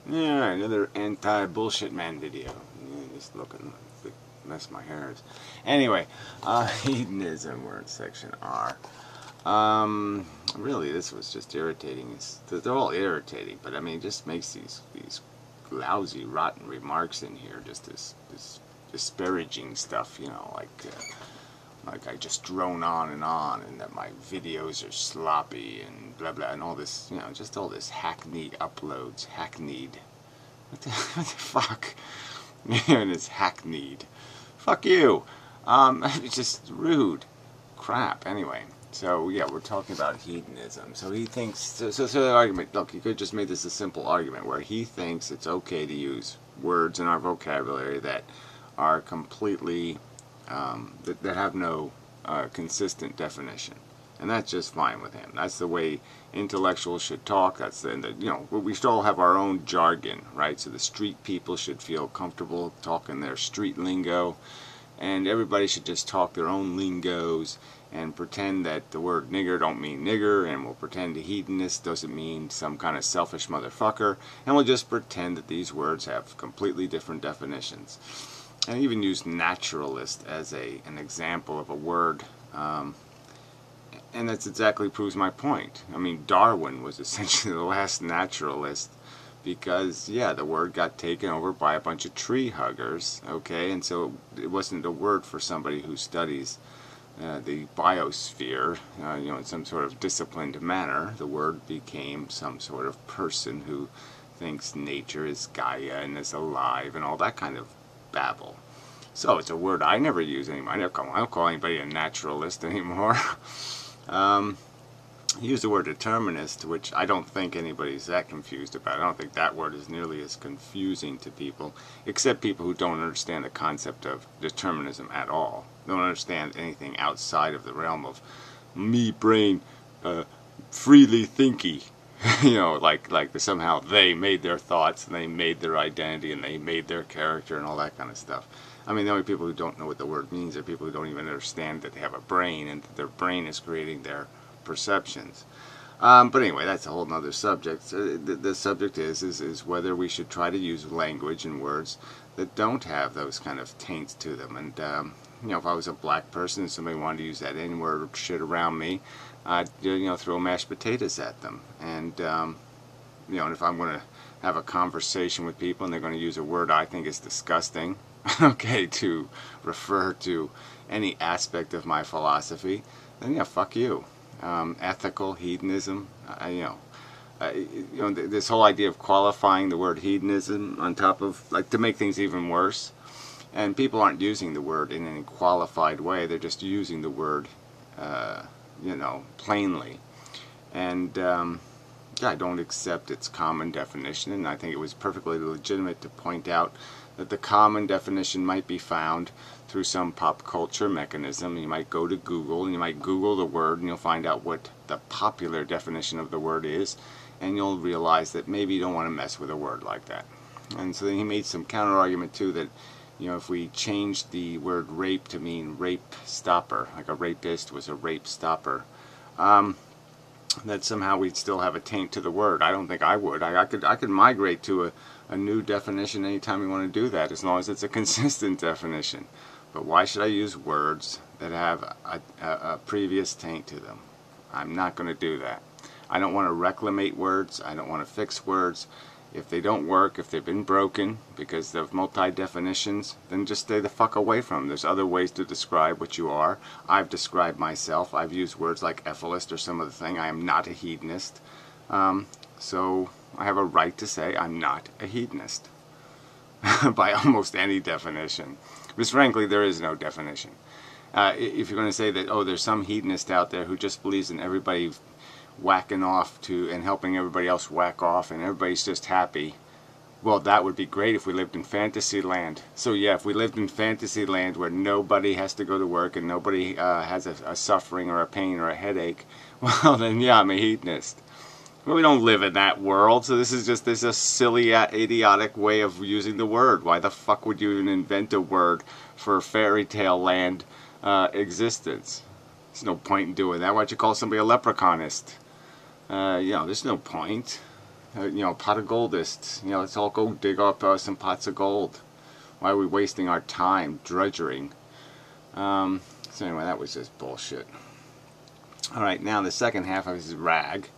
Yeah, another anti-bullshitman video. Yeah, just looking, mess my hair is. Anyway, hedonism. We're in section R. Really, this was just irritating. They're all irritating, but I mean, it just makes these lousy, rotten remarks in here. Just this disparaging stuff, you know, like I just drone on, and that my videos are sloppy and blah blah, and all this, you know, just all this hackneyed uploads. Hackneyed. What the fuck? And it's hackneyed. Fuck you. It's just rude. Crap. Anyway. So yeah, we're talking about hedonism. So he thinks, so the argument, look, he could have just made this a simple argument where he thinks it's okay to use words in our vocabulary that are completely, that have no consistent definition. And that's just fine with him. That's the way intellectuals should talk. That's you know, we should all have our own jargon, right? So the street people should feel comfortable talking their street lingo, and everybody should just talk their own lingos and pretend that the word nigger don't mean nigger, and we'll pretend the hedonist doesn't mean some kind of selfish motherfucker, and we'll just pretend that these words have completely different definitions. And even use naturalist as an example of a word, and that's exactly proves my point. I mean, Darwin was essentially the last naturalist, because yeah, the word got taken over by a bunch of tree huggers, okay, and so it wasn't a word for somebody who studies the biosphere, you know, in some sort of disciplined manner. The word became some sort of person who thinks nature is Gaia and is alive and all that kind of babble. So it's a word I never use anymore. I don't call anybody a naturalist anymore. He used the word determinist, which I don't think anybody's that confused about. I don't think that word is nearly as confusing to people, except people who don't understand the concept of determinism at all. Don't understand anything outside of the realm of me brain freely thinky. You know, like somehow they made their thoughts and they made their identity and they made their character and all that kind of stuff. I mean, the only people who don't know what the word means are people who don't even understand that they have a brain and that their brain is creating their perceptions. But anyway, that's a whole nother subject. The subject is whether we should try to use language and words that don't have those kind of taints to them. And you know, if I was a black person and somebody wanted to use that N-word shit around me, I'd, you know, throw mashed potatoes at them. And you know, and if I'm going to have a conversation with people and they're going to use a word I think is disgusting, okay, to refer to any aspect of my philosophy, then yeah, fuck you. Ethical hedonism, you know, this whole idea of qualifying the word hedonism on top of, like, to make things even worse. And people aren't using the word in any qualified way. They're just using the word, you know, plainly. And yeah, I don't accept its common definition, and I think it was perfectly legitimate to point out that the common definition might be found through some pop culture mechanism. You might go to Google and you might Google the word and you'll find out what the popular definition of the word is, and you'll realize that maybe you don't want to mess with a word like that. And so then he made some counter argument too, that, you know, if we changed the word rape to mean rape stopper, like a rapist was a rape stopper, that somehow we'd still have a taint to the word. I don't think I would. I could migrate to a new definition anytime we want to do that, as long as it's a consistent definition. But why should I use words that have a previous taint to them? I'm not going to do that. I don't want to reclamate words. I don't want to fix words. If they don't work, if they've been broken because of multi-definitions, then just stay the fuck away from them. There's other ways to describe what you are. I've described myself. I've used words like epholist or some other thing. I am not a hedonist. So I have a right to say I'm not a hedonist by almost any definition. Because frankly, there is no definition. If you're going to say that, oh, there's some hedonist out there who just believes in everybody whacking off to and helping everybody else whack off and everybody's just happy, well, that would be great if we lived in fantasy land. So yeah, if we lived in fantasy land where nobody has to go to work and nobody has a suffering or a pain or a headache, well then yeah, I'm a hedonist. But we don't live in that world, so this is a silly, idiotic way of using the word. Why the fuck would you even invent a word for fairy tale land existence? There's no point in doing that. Why don't you call somebody a leprechaunist? You know, there's no point. pot of goldest. Let's all go dig up some pots of gold. Why are we wasting our time drudgering? So anyway, that was just bullshit. Alright, now the second half of his rag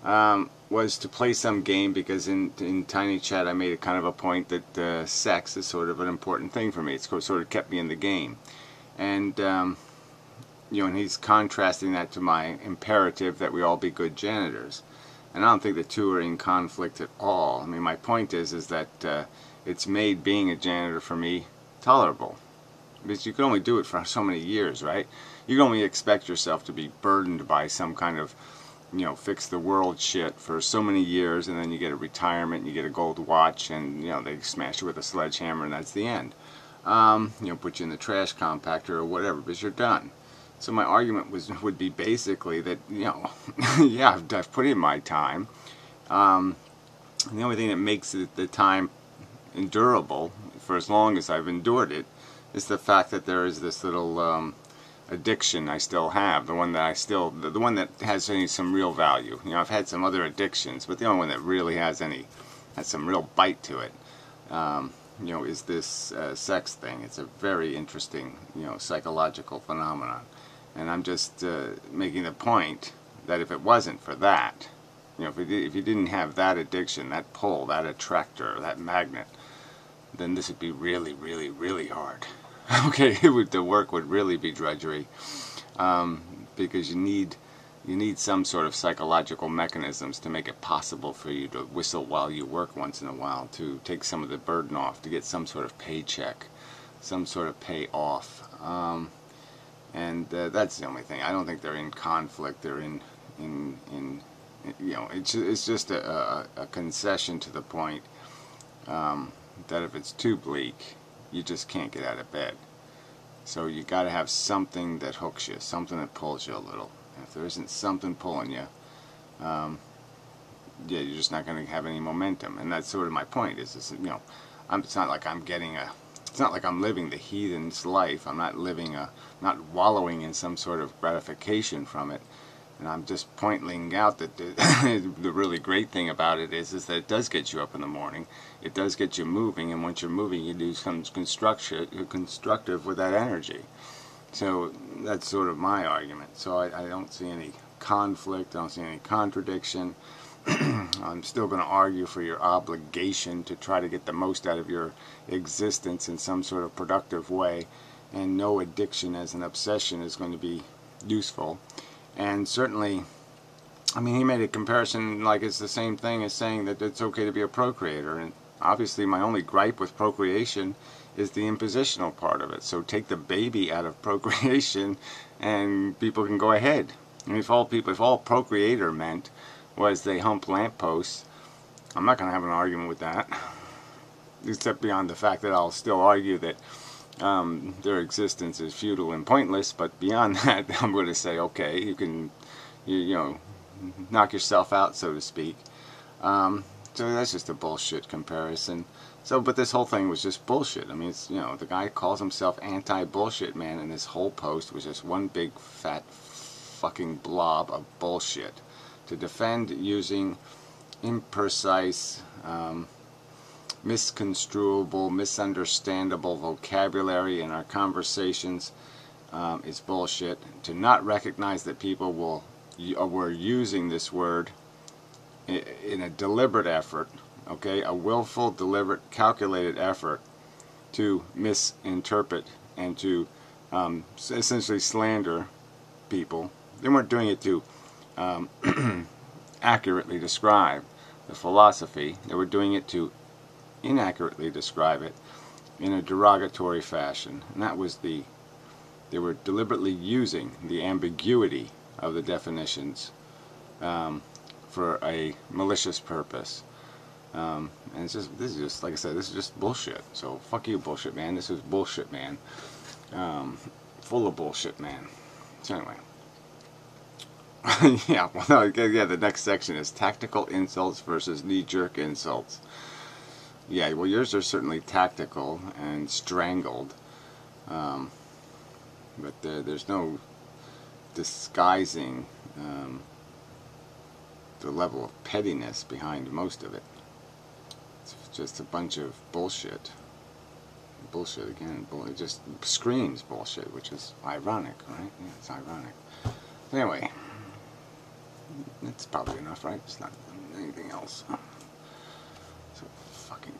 was to play some game, because in Tiny Chat I made a kind of a point that sex is sort of an important thing for me. It's sort of kept me in the game. And, and he's contrasting that to my imperative that we all be good janitors. And I don't think the two are in conflict at all. I mean, my point is that it's made being a janitor for me tolerable. Because you can only do it for so many years, right? You can only expect yourself to be burdened by some kind of, fix the world shit for so many years, and then you get a retirement, and you get a gold watch, and, they smash you with a sledgehammer, and that's the end. Put you in the trash compactor or whatever, because you're done. So my argument would be basically that, yeah, I've put in my time. And the only thing that makes the time endurable for as long as I've endured it is the fact that there is this little addiction I still have, the one that the one that has some real value. I've had some other addictions, but the only one that really has some real bite to it, is this sex thing. It's a very interesting, psychological phenomenon. And I'm just making the point that if it wasn't for that, if you didn't have that addiction, that pull, that attractor, that magnet, then this would be really, really, really hard. Okay, the work would really be drudgery, because you need some sort of psychological mechanisms to make it possible for you to whistle while you work once in a while, to take some of the burden off, to get some sort of paycheck, some sort of payoff. And that's the only thing. I don't think they're in conflict. They're it's just a concession to the point that if it's too bleak, you just can't get out of bed. So you got to have something that hooks you, something that pulls you a little. And if there isn't something pulling you, yeah, you're just not going to have any momentum. And that's sort of my point. It's not like I'm living the heathen's life. I'm not not wallowing in some sort of gratification from it. And I'm just pointing out that the really great thing about it is that it does get you up in the morning. It does get you moving, and once you're moving, you do some constructive with that energy. So that's sort of my argument. So I don't see any conflict. I don't see any contradiction. I'm still going to argue for your obligation to try to get the most out of your existence in some sort of productive way, and no addiction as an obsession is going to be useful. And certainly, I mean, he made a comparison like it's the same thing as saying that it's okay to be a procreator. And obviously my only gripe with procreation is the impositional part of it. So take the baby out of procreation and people can go ahead. I mean, if all procreator meant was they hump lampposts, I'm not going to have an argument with that. Except beyond the fact that I'll still argue that their existence is futile and pointless, but beyond that, I'm going to say, okay, you can, knock yourself out, so to speak. So that's just a bullshit comparison. So, but this whole thing was just bullshit. I mean, it's, the guy calls himself anti-bullshitman, and this whole post was just one big fat fucking blob of bullshit to defend using imprecise, misconstruable, misunderstandable vocabulary in our conversations is bullshit. To not recognize that people were using this word in a deliberate effort, okay, a willful, deliberate, calculated effort to misinterpret and to essentially slander people. They weren't doing it to accurately describe the philosophy. They were doing it to inaccurately describe it in a derogatory fashion. And that was they were deliberately using the ambiguity of the definitions for a malicious purpose. And this is just, like I said, this is just bullshit. So fuck you, bullshit man. This is bullshit man. Full of bullshit man. So anyway. Yeah, the next section is tactical insults versus knee-jerk insults. Yeah, well, yours are certainly tactical and strangled, but there's no disguising the level of pettiness behind most of it. It's just a bunch of bullshit. Bullshit again. It just screams bullshit, which is ironic, right? Yeah, it's ironic. Anyway, that's probably enough, right? It's not anything else. So fucking